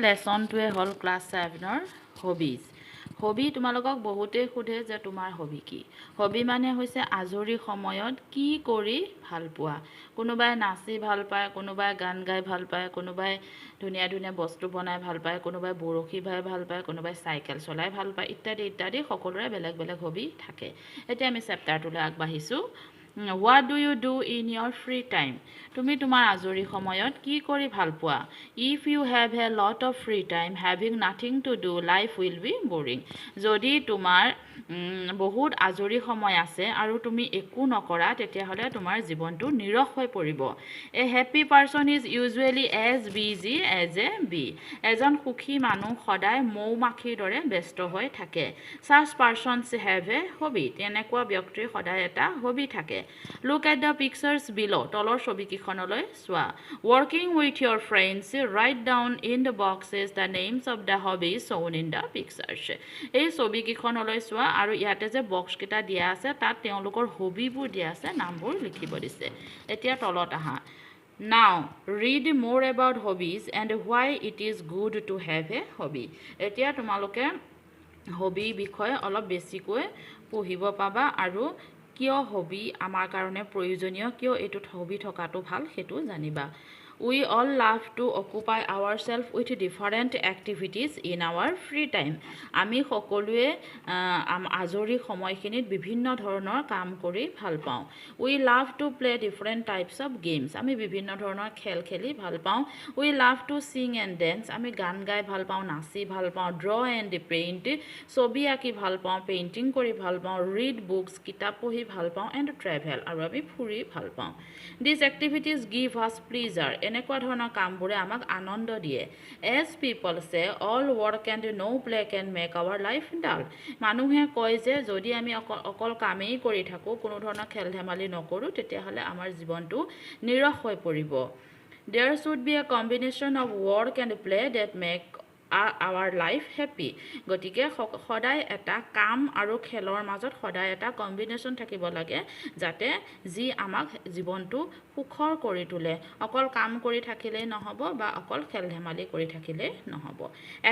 লেছনটোৱে হ'ল class 7ৰ hobbies. Hobby তোমালোকক বহুতেই সোধে যে তোমাৰ হবি কি। হবি মানে হৈছে আজৰি সময়ত কি কৰি ভাল পোৱা। কোনোবাই নাচি ভাল পায়, কোনোবাই গান গাই ভাল পায়, কোনোবাই ধুনীয়া ধুনীয়া বস্তু বনাই ভাল পায়, কোনোবাই বৰশী বাই ভাল পায়, কোনোবাই চাইকেল চলাই ভাল পায়, ইত্যাদি ইত্যাদি সকলোৰে বেলেগ বেলেগ হবি থাকে। এতিয়া আমি চেপ্টাৰটোলৈ আগবাঢ়িছোঁ। What do you do in your free time? তুমি তোমাৰ আজৰি সময়ত কি কৰি ভাল পোৱা? If you have a lot of free time, having nothing to do, life will be boring. যদি তোমাৰ বহুত আজৰি সময় আছে আৰু তুমি একো নকৰা তেতিয়াহ'লে তোমাৰ জীৱনটো নিৰস হৈ পৰিব। A happy person is usually as busy as a bee. এজন সুখী মানুহ সদায় মৌ মাখিৰ দৰে ব্যস্ত হৈ থাকে। Such persons have a hobby. তেনেকুৱা ব্যক্তিৰ সদায় এটা হবি থাকে। Look at the pictures below. তলৰ ছবিকেইখনলৈ চোৱা। Working with your friends, write down in the boxes the names of the hobbies shown in the pictures. এই ছবিকেইখনলৈ চোৱা আৰু ইয়াতে যে বক্সকেইটা দিয়া আছে তাত তেওঁলোকৰ হবিবোৰ দিয়া আছে, নামবোৰ লিখিব দিছে। এতিয়া তলত আহা। Now, read more about hobbies and why it is good to have a hobby. এতিয়া তোমালোকে হবি বিষয়ে অলপ বেছিকৈ পঢ়িব পাবা আৰু কিয় হবি আমাৰ কাৰণে প্ৰয়োজনীয়, কিয় এইটোত হবি থকাটো ভাল সেইটো জানিবা। We all love to occupy ourselves with different activities in our free time. আমি সকলোৱে আজৰি সময়খিনিত বিভিন্ন ধৰণৰ কাম কৰি ভাল পাওঁ। We love to play different types of games. আমি বিভিন্ন ধৰণৰ খেল খেলি ভাল পাওঁ। We love to sing and dance. আমি গান গাই ভাল পাওঁ, নাচি ভাল পাওঁ। Draw and paint. ছবি আঁকি ভাল পাওঁ, পেইণ্টিং কৰি ভাল পাওঁ। Read books. কিতাপ পঢ়ি ভাল পাওঁ। And travel. আৰু আমি ফুৰি ভাল পাওঁ। These activities give us pleasure. এনেকুৱা ধৰণৰ কামবোৰে আমাক আনন্দ দিয়ে। As people say, all work and no play can make our life dull. মানুহে কয় যে যদি আমি অকল কামেই কৰি থাকোঁ, কোনো ধৰণৰ খেল ধেমালি নকৰোঁ, তেতিয়াহ'লে আমাৰ জীৱনটো নিৰস হৈ পৰিব। There should be a combination of work and play that make our life happy. গতিকে সদায় এটা কাম আৰু খেলৰ মাজত সদায় এটা কম্বিনেশ্যন থাকিব লাগে যাতে যি আমাক জীৱনটো সুখৰ কৰি তোলে। অকল কাম কৰি থাকিলেই নহ'ব বা অকল খেল ধেমালি কৰি থাকিলেই নহ'ব।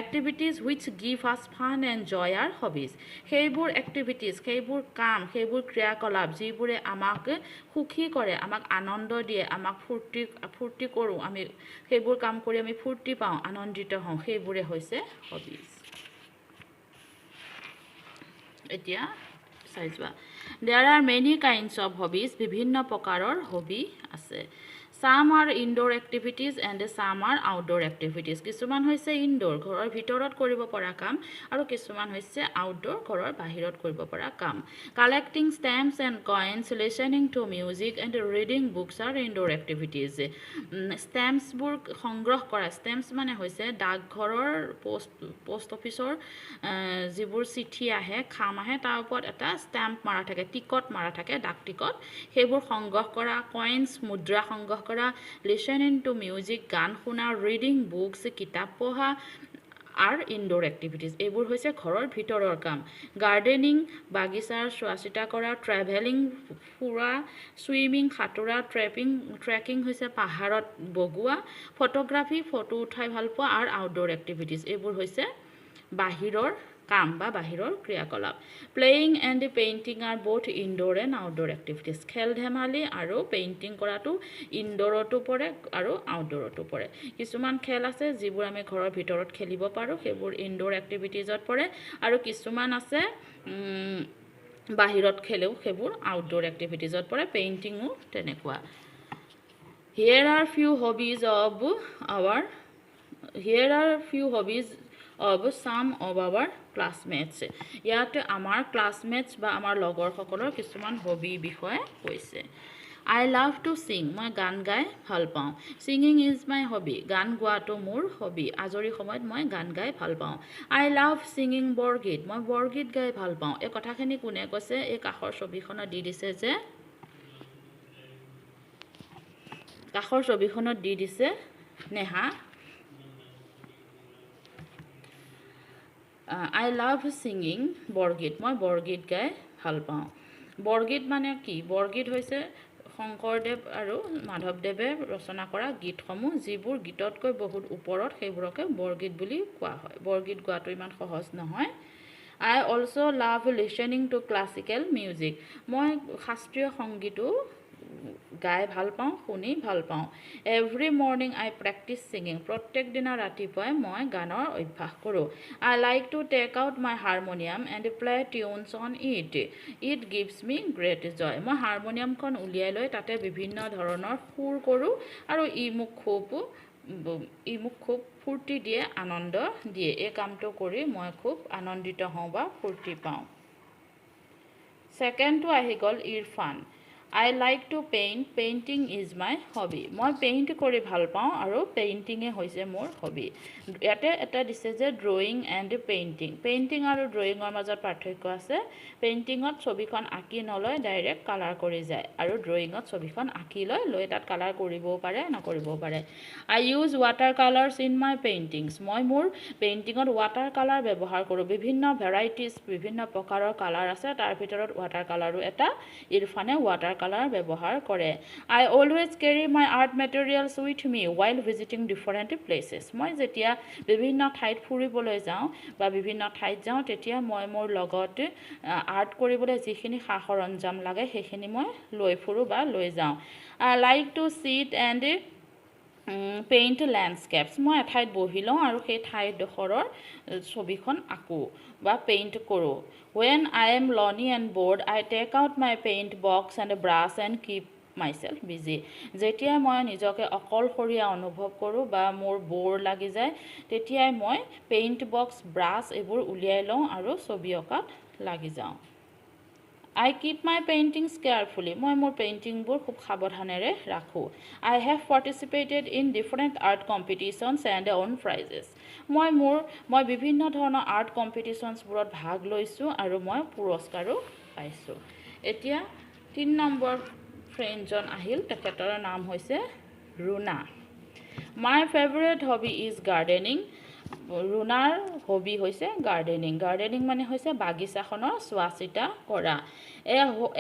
Activities which give us fun and joy are hobbies. সেইবোৰ এক্টিভিটিজ, সেইবোৰ কাম, সেইবোৰ ক্ৰিয়াকলাপ যিবোৰে আমাক সুখী কৰে, আমাক আনন্দ দিয়ে, আমাক ফূৰ্তি কৰোঁ, আমি সেইবোৰ কাম কৰি আমি ফূৰ্তি পাওঁ, আনন্দিত হওঁ, সেইবোৰে হৈছে হবিজ। এতিয়া চাই যোৱা। There are many kinds of hobbies. বিভিন্ন প্ৰকাৰৰ হবি আছে। Some are indoor activities and some are outdoor activities. কিছুমান হৈছে ইনডোৰ, ঘৰৰ ভিতৰত কৰিব পৰা কাম, আৰু কিছুমান হৈছে আউটডোৰ, ঘৰৰ বাহিৰত কৰিব পৰা কাম। Collecting stamps and coins, listening to music and reading books are indoor activities. ষ্টেম্পছবোৰ সংগ্ৰহ কৰা, ষ্টেম্পছ মানে হৈছে ডাকঘৰৰ পোষ্ট অফিচৰ যিবোৰ চিঠি আহে, খাম আহে, তাৰ ওপৰত এটা ষ্টেম্প মাৰা থাকে, টিকট মাৰা থাকে, ডাক টিকট, সেইবোৰ সংগ্ৰহ কৰা। কইনছ, মুদ্ৰা সংগ্ৰহ কৰা। লিচেনিং টু মিউজিক, গান শুনা। ৰিডিং বুকছ, কিতাপ পঢ়া আৰু ইনডোৰ এক্টিভিটিজ, এইবোৰ হৈছে ঘৰৰ ভিতৰৰ কাম। গাৰ্ডেনিং, বাগিচাৰ চোৱা চিতা কৰা। ট্ৰেভেলিং, ফুৰা। ছুইমিং, সাঁতোৰা। ট্ৰেকিং হৈছে পাহাৰত বগোৱা। ফটোগ্ৰাফী, ফটো উঠাই ভাল পোৱা। আৰু আউটডোৰ এক্টিভিটিজ, এইবোৰ হৈছে বাহিৰৰ কাম বা বাহিৰৰ ক্ৰিয়াকলাপ। Playing and painting are both indoor and outdoor activities. খেল ধেমালি আৰু পেইণ্টিং কৰাটো ইনডোৰতো পৰে আৰু আউটডোৰতো পৰে। কিছুমান খেল আছে যিবোৰ আমি ঘৰৰ ভিতৰত খেলিব পাৰোঁ, সেইবোৰ ইনডোৰ এক্টিভিটিজত পৰে, আৰু কিছুমান আছে বাহিৰত খেলেও, সেইবোৰ আউটডোৰ এক্টিভিটিজত পৰে। পেইণ্টিঙো তেনেকুৱা। Here are few hobbies of some of our classmates. ইয়াত আমাৰ ক্লাছমেটছ বা আমাৰ লগৰসকলৰ কিছুমান হবি বিষয়ে কৈছে। I love to sing. মই গান গাই ভাল পাওঁ। Singing is my hobby. গান গোৱাটো মোৰ হবি। আজৰি সময়ত মই গান গাই ভাল পাওঁ। I love singing বৰগীত. মই বৰগীত গাই ভাল পাওঁ। এই কথাখিনি কোনে কৈছে? এই কাষৰ ছবিখনত দি দিছে যে, কাষৰ ছবিখনত দি দিছে নেহা। I love singing বৰগীত. মই বৰগীত গাই ভাল পাওঁ। বৰগীত মানে কি? বৰগীত হৈছে শংকৰদেৱ আৰু মাধৱদেৱে ৰচনা কৰা গীতসমূহ যিবোৰ গীততকৈ বহুত ওপৰত সেইবোৰকে বৰগীত বুলি কোৱা হয় বৰগীত গোৱাটো ইমান সহজ নহয় I also love listening to classical music মই শাস্ত্ৰীয় সংগীতো গাই ভাল পাওঁ শুনি ভাল পাওঁ every morning I practice singing প্ৰত্যেক দিনা ৰাতিপুৱাই মই গানৰ অভ্যাস কৰোঁ I like to take out my harmonium and play tunes on it it gives me great joy মই হাৰমনিয়ামখন উলিয়াই লৈ তাতে বিভিন্ন ধৰণৰ সুৰ কৰোঁ আৰু ই মোক খুব ফূৰ্তি দিয়ে আনন্দ দিয়ে এই কামটো কৰি মই খুব আনন্দিত হওঁ বা ফূৰ্তি পাওঁ সেকেন্ডটো আহি গ'ল Irfan I like to paint. Painting is my hobby. মই পেইণ্ট কৰি ভাল পাওঁ আৰু পেইণ্টিঙে হৈছে মোৰ হবি ইয়াতে এটা দিছে যে ড্ৰয়িং এণ্ড পেইণ্টিং পেইণ্টিং আৰু ড্ৰয়িঙৰ মাজত পাৰ্থক্য আছে পেইণ্টিঙত ছবিখন আঁকি নলয় ডাইৰেক্ট কালাৰ কৰি যায় আৰু ড্ৰয়িঙত ছবিখন আঁকি লৈ তাত কালাৰ কৰিবও পাৰে নকৰিবও পাৰে I use water colors in my paintings. মই মোৰ পেইণ্টিঙত ৱাটাৰ কালাৰ ব্যৱহাৰ কৰোঁ বিভিন্ন ভেৰাইটিজ বিভিন্ন প্ৰকাৰৰ কালাৰ আছে তাৰ ভিতৰত ৱাটাৰ কালাৰো এটা ইৰফানে ৱাটাৰ কালাৰ ব্যৱহাৰ কৰে I always carry my art materials with me while visiting different places মই যেতিয়া বিভিন্ন ঠাইত ফুৰিবলৈ যাওঁ বা বিভিন্ন ঠাইত যাওঁ তেতিয়া মই মোৰ লগত আৰ্ট কৰিবলৈ যিখিনি সা-সৰঞ্জাম লাগে সেইখিনি মই লৈ ফুৰো বা লৈ যাওঁ I like to sit and paint landscapes মই এঠাইত বহি লওঁ আৰু সেই ঠাইডোখৰৰ ছবিখন আঁকো বা পেইণ্ট কৰোঁ when I am lonely and bored I take out my paint box and a brush and keep myself busy যেতিয়া মই নিজকে অকলশৰীয়া অনুভৱ কৰোঁ বা মোৰ বৰ লাগি যায় তেতিয়াই মই পেইণ্ট বক্স ব্ৰাছ এইবোৰ উলিয়াই লওঁ আৰু ছবি অঁকাত লাগি যাওঁ I keep my paintings carefully. মই মোৰ পেইণ্টিংবোৰ খুব সাৱধানেৰে ৰাখোঁ I have participated in different art competitions and won prizes. মই বিভিন্ন ধৰণৰ আৰ্ট কম্পিটিশ্যনছবোৰত ভাগ লৈছোঁ আৰু মই পুৰস্কাৰো পাইছোঁ এতিয়া 3 নম্বৰ ফ্ৰেণ্ডজন আহিল তেখেতৰ নাম হৈছে Runa My favorite hobby is gardening. ৰুনাৰ হবি হৈছে গাৰ্ডেনিং মানে হৈছে বাগিচাখনৰ চোৱাচিতা কৰা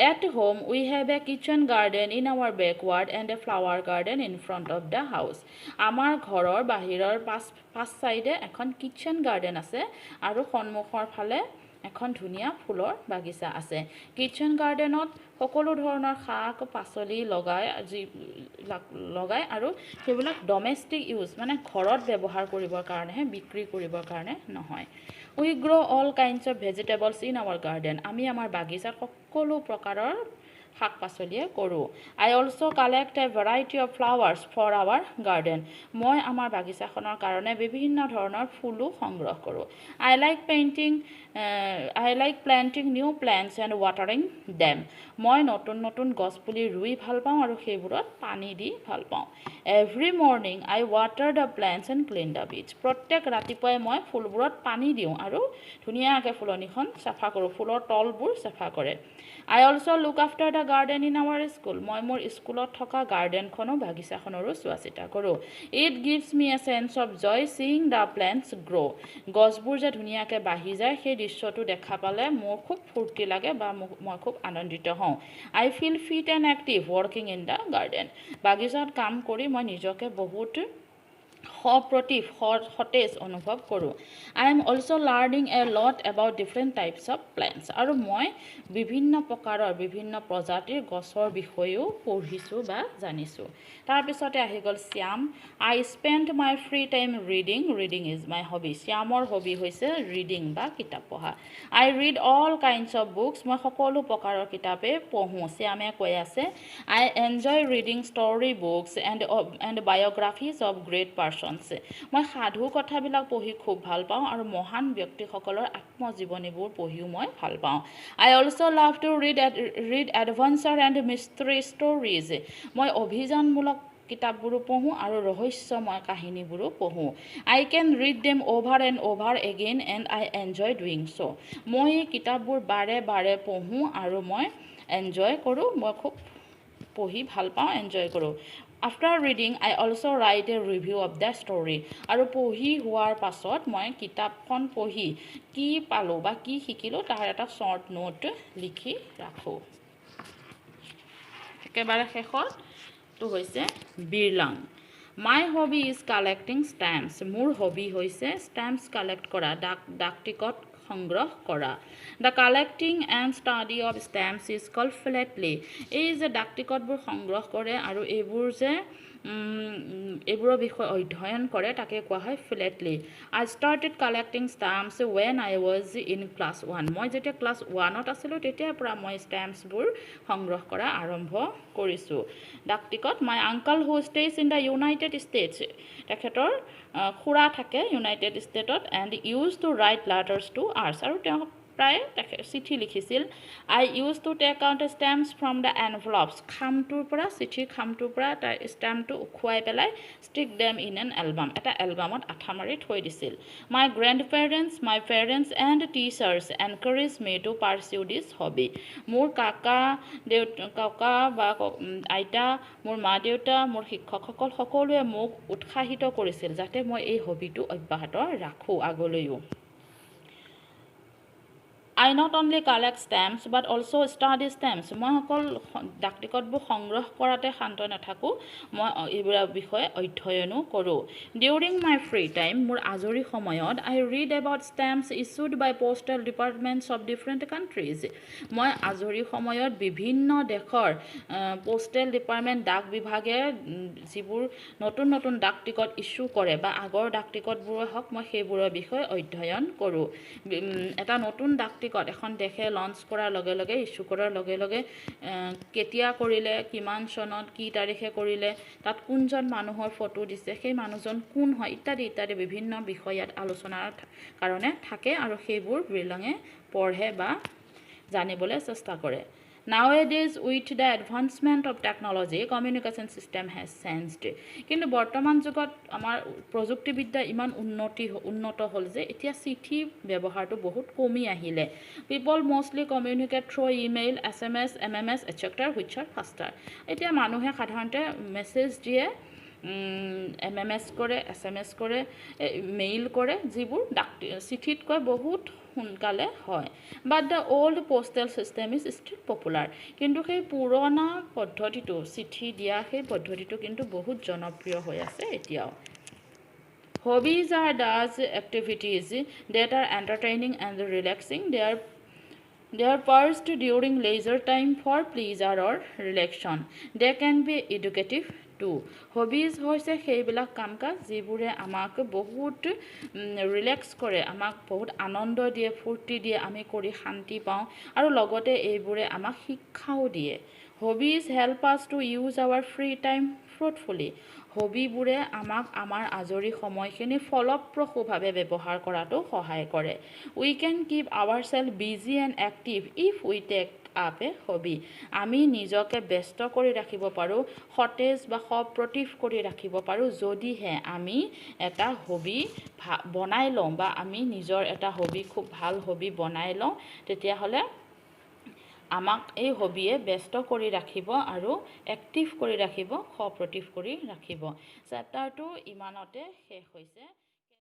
At home we have a kitchen garden in our backyard and a flower garden in front of the house আমাৰ ঘৰৰ বাহিৰৰ পাঁচ সাইডে এখন কিচেন গাৰ্ডেন আছে আৰু সন্মুখৰ ফালে এখন ধুনীয়া ফুলৰ বাগিচা আছে কিচেন গাৰ্ডেনত সকলো ধৰণৰ শাক পাচলি লগাই আৰু সেইবিলাক ডমেষ্টিক ইউজ মানে ঘৰত ব্যৱহাৰ কৰিবৰ কাৰণেহে বিক্ৰী কৰিবৰ কাৰণে নহয় We grow all kinds of vegetables in our garden আমি আমাৰ বাগিচাত সকলো প্ৰকাৰৰ শাক পাচলিয়ে কৰোঁ I also collect a variety of flowers for our garden মই আমাৰ বাগিচাখনৰ কাৰণে বিভিন্ন ধৰণৰ ফুলো সংগ্ৰহ কৰোঁ I like planting new plants and watering them মই নতুন গছপুলি ৰুই ভাল পাওঁ আৰু সেইবোৰত পানী দি ভাল পাওঁ Every morning I water the plants and clean the weeds প্ৰত্যেক ৰাতিপুৱাই মই ফুলবোৰত পানী দিওঁ আৰু ধুনীয়াকৈ ফুলনিখন চাফা কৰোঁ ফুলৰ তলবোৰ চাফা কৰে I also look after the garden in our school মই মোৰ স্কুলত থকা গাৰ্ডেনখনো বাগিচাখনৰো চোৱাচিতা কৰোঁ It gives me a sense of joy seeing the plants grow গছবোৰ যে ধুনীয়াকৈ বাঢ়ি যায় সেই দৃশ্যটো দেখা পালে মোৰ খুব ফূৰ্তি লাগে বা মই খুব আনন্দিত হওঁ I feel fit and active working in the garden বাগিচাত কাম কৰি মই নিজকে বহুত সতেজ অনুভৱ কৰোঁ I am also learning a lot about different types of plants আৰু মই বিভিন্ন প্ৰকাৰৰ বিভিন্ন প্ৰজাতিৰ গছৰ বিষয়েও পঢ়িছোঁ বা জানিছোঁ তাৰ পিছতে আহি গ'ল Shyam I spend my free time reading is my hobby শ্যামৰ হবি হৈছে ৰিডিং বা কিতাপ পঢ়া I read all kinds of books মই সকলো প্ৰকাৰৰ কিতাপে পঢ়োঁ শ্যামে কৈ আছে I enjoy reading story books and biographies of great persons মই সাধু কথাবিলাক পঢ়ি খুব ভাল পাওঁ আৰু মহান ব্যক্তিসকলৰ আত্মজীৱনীবোৰ পঢ়িও মই ভাল পাওঁ I also love to read adventure and mystery stories মই অভিযানমূলক কিতাপবোৰো পঢ়োঁ আৰু ৰহস্যময় কাহিনীবোৰো পঢ়োঁ I can read them over and over again and I enjoy doing so মই এই কিতাপবোৰ বাৰে পঢ়োঁ আৰু মই এনজয় কৰোঁ মই খুব পঢ়ি ভাল পাওঁ এনজয় কৰোঁ After reading, I also write a review of the story. আৰু পঢ়ি হোৱাৰ পাছত মই কিতাপখন পঢ়ি কি পালোঁ বা কি শিকিলোঁ তাৰ এটা শৰ্ট নোট লিখি ৰাখোঁ একেবাৰে শেষতটো হৈছে বিৰলাং মাই হবি ইজ কালেক্টিং ষ্টেম্পছ মোৰ হবি হৈছে ষ্টেম্পছ কালেক্ট কৰা ডাক টিকট সংগ্ৰহ কৰা the collecting and study of stamps is called philately এই যে ডাক টিকটবোৰ সংগ্ৰহ কৰে আৰু এইবোৰ যে এইবোৰৰ বিষয়ে অধ্যয়ন কৰে তাকে কোৱা হয় philately I started collecting stamps when I was in class 1 মই যেতিয়া ক্লাছ 1ত আছিলোঁ তেতিয়াৰ পৰা মই ষ্টেম্পছবোৰ সংগ্ৰহ কৰা আৰম্ভ কৰিছোঁ ডাক টিকট my uncle who stays in the United States তেখেতৰ খুৰা থাকে ইউনাইটেড ষ্টেটত and used to write letters to us আৰু তেওঁ প্ৰায় চিঠি লিখিছিল I used to take out stamps from the envelopes খামটোৰ পৰা চিঠিৰ খামটোৰ পৰা তাৰ ষ্টেম্পটো উখুৱাই পেলাই stick them in an album এটা এলবামত আঠা মাৰি থৈ দিছিল my grandparents my parents and teachers encourage me to পাৰ্চিউ this hobby মোৰ কাকা বা আইতা মোৰ মা দেউতা মোৰ শিক্ষকসকল সকলোৱে মোক উৎসাহিত কৰিছিল যাতে মই এই হবিটো অব্যাহত ৰাখোঁ আগলৈও I not only collect stamps but also study stamps. মই অকল ডাক টিকটবোৰ সংগ্ৰহ কৰাতে শান্ত নাথাকোঁ মই এইবোৰৰ বিষয়ে অধ্যয়নো কৰোঁ ডিউৰিং মাই ফ্ৰী টাইম মোৰ আজৰি সময়ত I read about stamps issued by postal departments of different countries মই আজৰি সময়ত বিভিন্ন দেশৰ পোষ্টেল ডিপাৰ্টমেণ্ট ডাক বিভাগে যিবোৰ নতুন নতুন ডাক টিকট ইছ্যু কৰে বা আগৰ ডাক টিকটবোৰে হওক মই সেইবোৰৰ বিষয়ে অধ্যয়ন কৰোঁ এটা নতুন ডাক টিকট এখন দেশে লঞ্চ কৰাৰ লগে লগে ইছ্যু কৰাৰ লগে লগে কেতিয়া কৰিলে কিমান চনত কি তাৰিখে কৰিলে তাত কোনজন মানুহৰ ফটো দিছে সেই মানুহজন কোন হয় ইত্যাদি ইত্যাদি বিভিন্ন বিষয় ইয়াত আলোচনাৰ কাৰণে থাকে আৰু সেইবোৰ বিৰলাঙে পঢ়ে বা জানিবলৈ চেষ্টা কৰে Nowadays, with the advancement of technology, communication system has changed. কিন্তু বৰ্তমান যুগত আমাৰ প্ৰযুক্তিবিদ্যা ইমান উন্নত হ'ল যে এতিয়া চিঠি ব্যৱহাৰটো বহুত কমি আহিলে people mostly communicate through email SMS MMS etc which are faster এতিয়া মানুহে সাধাৰণতে মেছেজ দিয়ে MMS কৰে SMS কৰে মেইল কৰে যিবোৰ চিঠিতকৈ বহুত সোনকালে হয় but the old postal system is still popular কিন্তু সেই পুৰণা পদ্ধতিটো চিঠি দিয়া সেই পদ্ধতিটো কিন্তু বহুত জনপ্ৰিয় হৈ আছে এতিয়াও hobbies are those activities that are entertaining and relaxing they are pursued during leisure time for pleasure or relaxation they can be educative hobbies হৈছে সেইবিলাক কাম কাজ যিবোৰে আমাক বহুত ৰিলেক্স কৰে আমাক বহুত আনন্দ দিয়ে ফূৰ্তি দিয়ে আমি কৰি শান্তি পাওঁ আৰু লগতে এইবোৰে আমাক শিক্ষাও দিয়ে hobbies help us to use our free time fruitfully হবিবোৰে আমাক আমাৰ আজৰি সময়খিনি ফলপ্ৰসূভাৱে ব্যৱহাৰ কৰাটো সহায় কৰে we can keep our self busy and active if we take up a hobby আমি নিজকে ব্যস্ত কৰি ৰাখিব পাৰোঁ সতেজ বা সপ্ৰতিভ কৰি ৰাখিব পাৰোঁ যদিহে আমি এটা হবি বনাই লওঁ বা আমি নিজৰ এটা হবি খুব ভাল হবি বনাই লওঁ তেতিয়াহ'লে আমাক এই হবিয়ে ব্যস্ত কৰি ৰাখিব আৰু এক্টিভ কৰি ৰাখিব সপ্ৰতিভ কৰি ৰাখিব চেপ্টাৰটো ইমানতে শেষ হৈছে